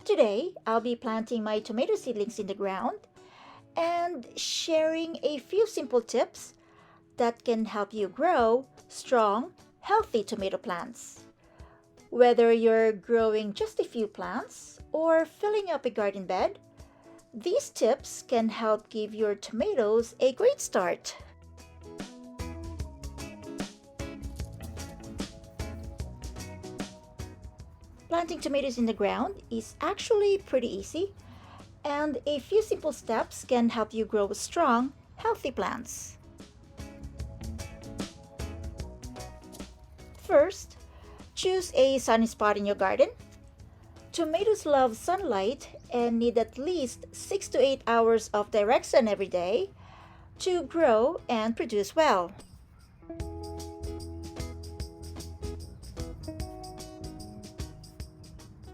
Today, I'll be planting my tomato seedlings in the ground and sharing a few simple tips that can help you grow strong, healthy tomato plants. Whether you're growing just a few plants or filling up a garden bed, these tips can help give your tomatoes a great start. Planting tomatoes in the ground is actually pretty easy, and a few simple steps can help you grow strong, healthy plants. First, choose a sunny spot in your garden. Tomatoes love sunlight and need at least 6 to 8 hours of direct sun every day to grow and produce well.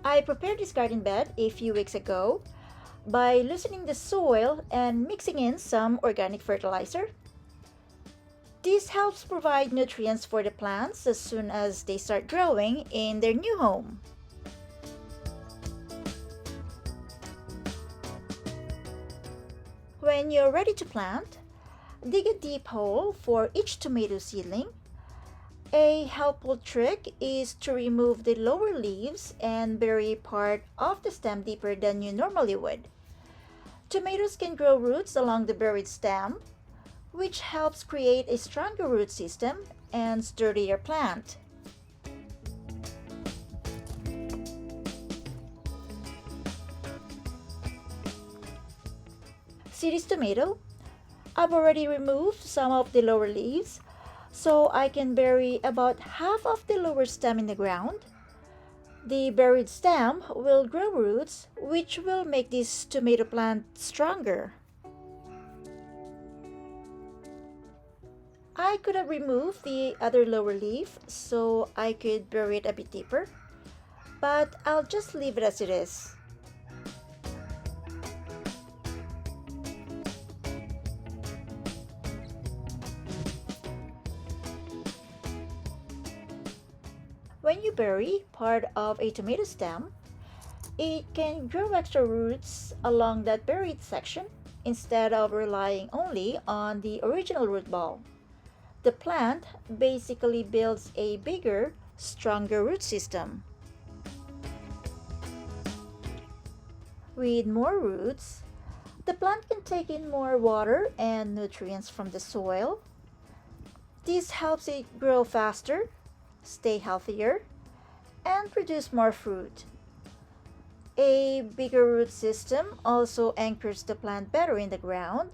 I prepared this garden bed a few weeks ago by loosening the soil and mixing in some organic fertilizer. This helps provide nutrients for the plants as soon as they start growing in their new home. When you're ready to plant, dig a deep hole for each tomato seedling. A helpful trick is to remove the lower leaves and bury part of the stem deeper than you normally would. Tomatoes can grow roots along the buried stem, which helps create a stronger root system and sturdier plant. See this tomato? I've already removed some of the lower leaves, so I can bury about half of the lower stem in the ground. The buried stem will grow roots, which will make this tomato plant stronger. I could have removed the other lower leaf so I could bury it a bit deeper, but I'll just leave it as it is. When you bury part of a tomato stem, it can grow extra roots along that buried section instead of relying only on the original root ball. The plant basically builds a bigger, stronger root system. With more roots, the plant can take in more water and nutrients from the soil. This helps it grow faster, stay healthier, and produce more fruit. A bigger root system also anchors the plant better in the ground,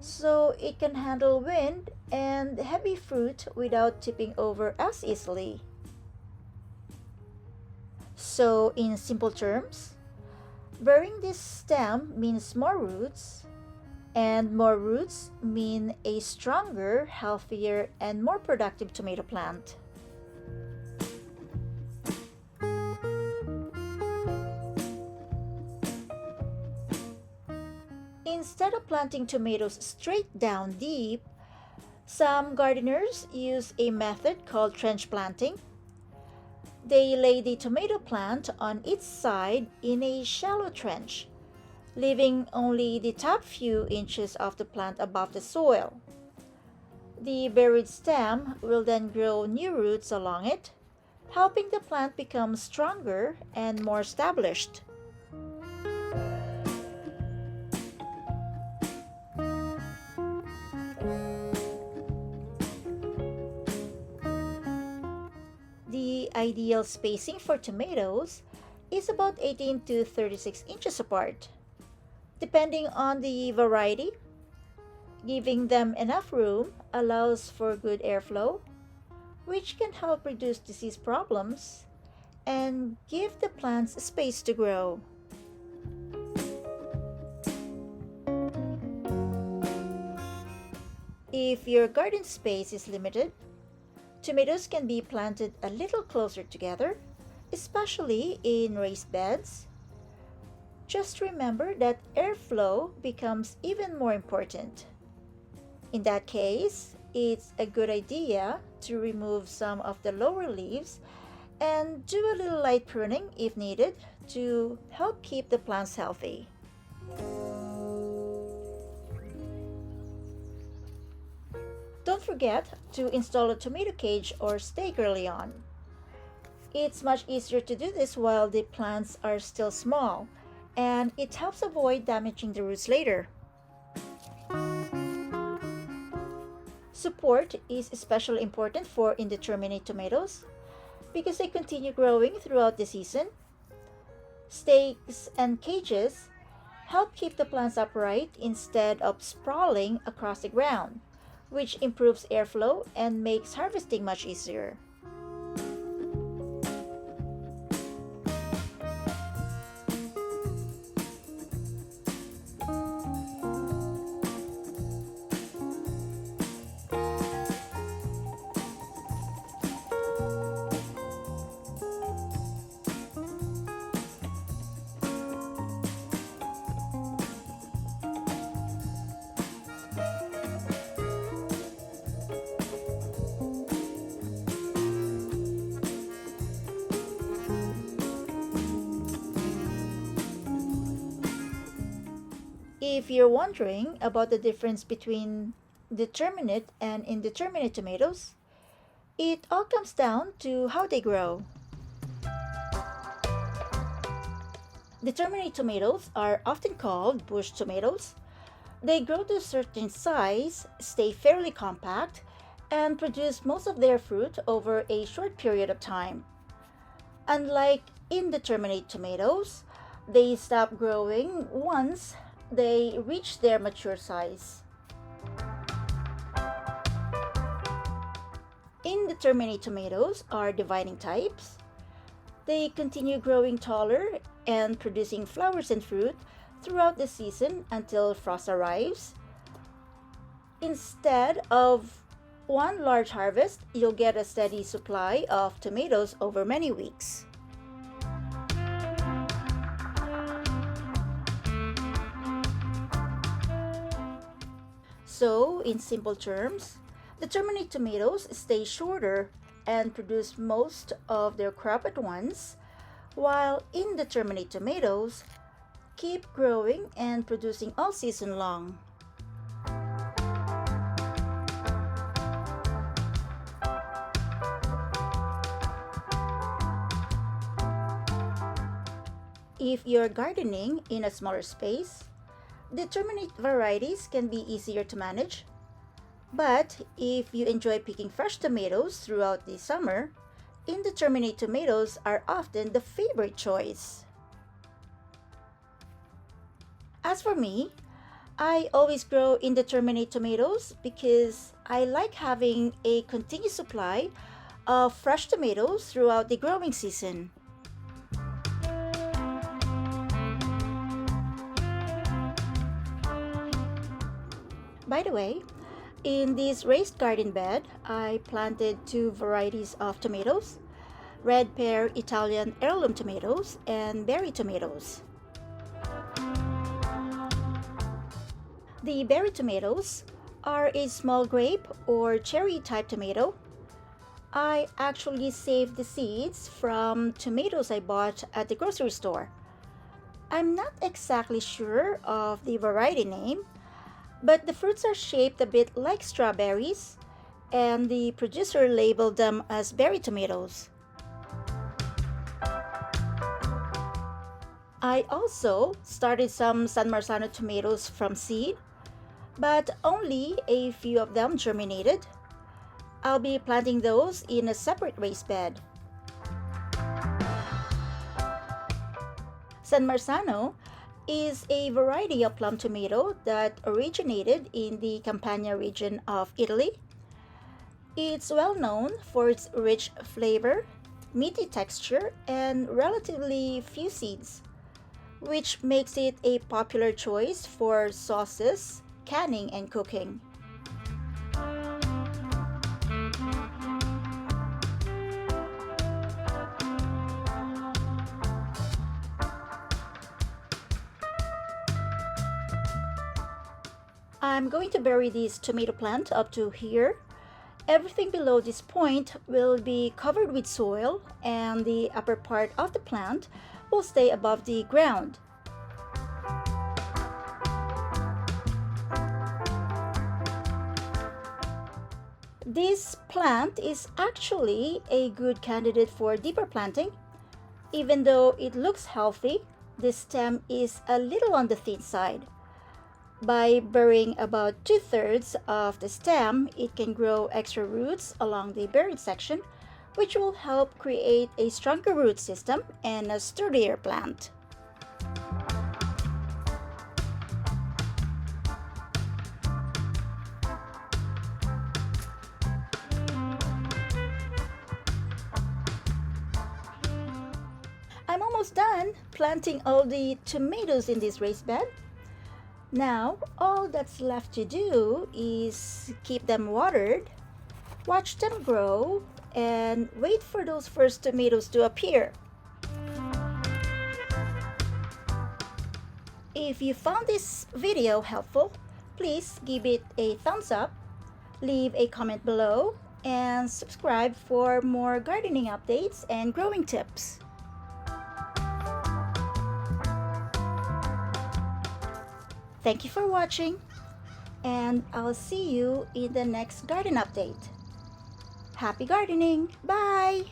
so it can handle wind and heavy fruit without tipping over as easily. So, in simple terms, burying this stem means more roots, and more roots mean a stronger, healthier, and more productive tomato plant. Instead of planting tomatoes straight down deep, some gardeners use a method called trench planting. They lay the tomato plant on each side in a shallow trench, leaving only the top few inches of the plant above the soil. The buried stem will then grow new roots along it, helping the plant become stronger and more established. The ideal spacing for tomatoes is about 18 to 36 inches apart. Depending on the variety, giving them enough room allows for good airflow, which can help reduce disease problems and give the plants space to grow. If your garden space is limited, tomatoes can be planted a little closer together, especially in raised beds. Just remember that airflow becomes even more important. In that case, it's a good idea to remove some of the lower leaves and do a little light pruning if needed to help keep the plants healthy. Don't forget to install a tomato cage or stake early on. It's much easier to do this while the plants are still small, and it helps avoid damaging the roots later. Support is especially important for indeterminate tomatoes because they continue growing throughout the season. Stakes and cages help keep the plants upright instead of sprawling across the ground, which improves airflow and makes harvesting much easier. If you're wondering about the difference between determinate and indeterminate tomatoes, it all comes down to how they grow. Determinate tomatoes are often called bush tomatoes. They grow to a certain size, stay fairly compact, and produce most of their fruit over a short period of time. Unlike indeterminate tomatoes, they stop growing once they reach their mature size. Indeterminate tomatoes are dividing types. They continue growing taller and producing flowers and fruit throughout the season until frost arrives. Instead of one large harvest, you'll get a steady supply of tomatoes over many weeks. So, in simple terms, determinate tomatoes stay shorter and produce most of their crop at once, while indeterminate tomatoes keep growing and producing all season long. If you're gardening in a smaller space, determinate varieties can be easier to manage. But if you enjoy picking fresh tomatoes throughout the summer, indeterminate tomatoes are often the favorite choice. As for me, I always grow indeterminate tomatoes because I like having a continuous supply of fresh tomatoes throughout the growing season. By the way, in this raised garden bed, I planted two varieties of tomatoes: Red Pear Italian heirloom tomatoes and berry tomatoes. The berry tomatoes are a small grape or cherry type tomato. I actually saved the seeds from tomatoes I bought at the grocery store. I'm not exactly sure of the variety name, but the fruits are shaped a bit like strawberries, and the producer labeled them as berry tomatoes. I also started some San Marzano tomatoes from seed, but only a few of them germinated. I'll be planting those in a separate raised bed. San Marzano is a variety of plum tomato that originated in the Campania region of Italy. It's well known for its rich flavor, meaty texture, and relatively few seeds, which makes it a popular choice for sauces, canning, and cooking. I'm going to bury this tomato plant up to here, Everything below this point will be covered with soil, and the upper part of the plant will stay above the ground. This plant is actually a good candidate for deeper planting. Even though it looks healthy, the stem is a little on the thin side. By burying about 2/3 of the stem, it can grow extra roots along the buried section, which will help create a stronger root system and a sturdier plant. I'm almost done planting all the tomatoes in this raised bed. Now, all that's left to do is keep them watered, watch them grow, and wait for those first tomatoes to appear. If you found this video helpful, please give it a thumbs up, leave a comment below, and subscribe for more gardening updates and growing tips. Thank you for watching, and I'll see you in the next garden update. Happy gardening! Bye!